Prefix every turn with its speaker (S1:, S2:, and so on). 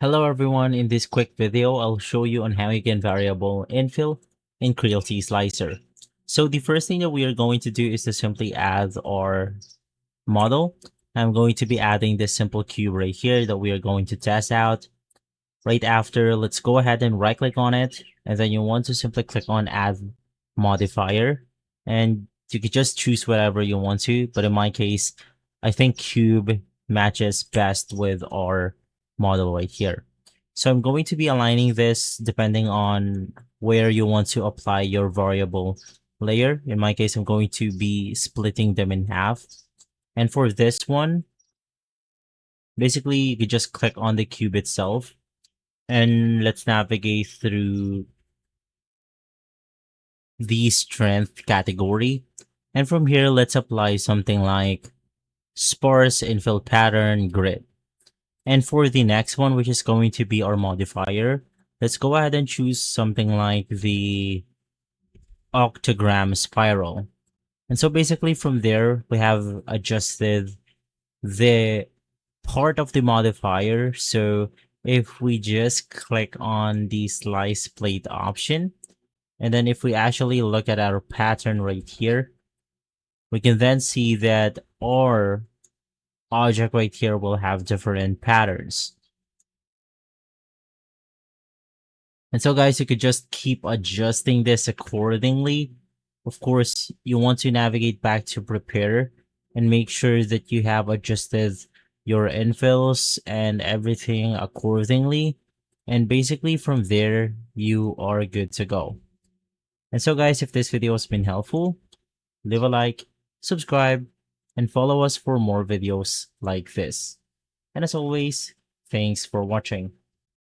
S1: Hello everyone, in this quick video, I'll show you on how you can variable infill in Creality Slicer. So the first thing that we are going to do is to simply add our model. I'm going to be adding this simple cube right here that we are going to test out. Right after, let's go ahead and right click on it. And then you want to simply click on add modifier. And you could just choose whatever you want to. But in my case, I think cube matches best with our model right here. So I'm going to be aligning this depending on where you want to apply your variable layer. In my case, I'm going to be splitting them in half. And for this one, basically you could just click on the cube itself and let's navigate through the strength category. And from here, let's apply something like sparse infill pattern grid. And for the next one, which is going to be our modifier, let's go ahead and choose something like the octagram spiral. And so basically from there, we have adjusted the part of the modifier. So if we just click on the slice plate option, and then if we actually look at our pattern right here, we can then see that our object right here will have different patterns. And so guys, you could just keep adjusting this accordingly. Of course, you want to navigate back to prepare and make sure that you have adjusted your infills and everything accordingly. And basically from there, you are good to go. And so guys, if this video has been helpful, leave a like, subscribe, and follow us for more videos like this. And as always, thanks for watching.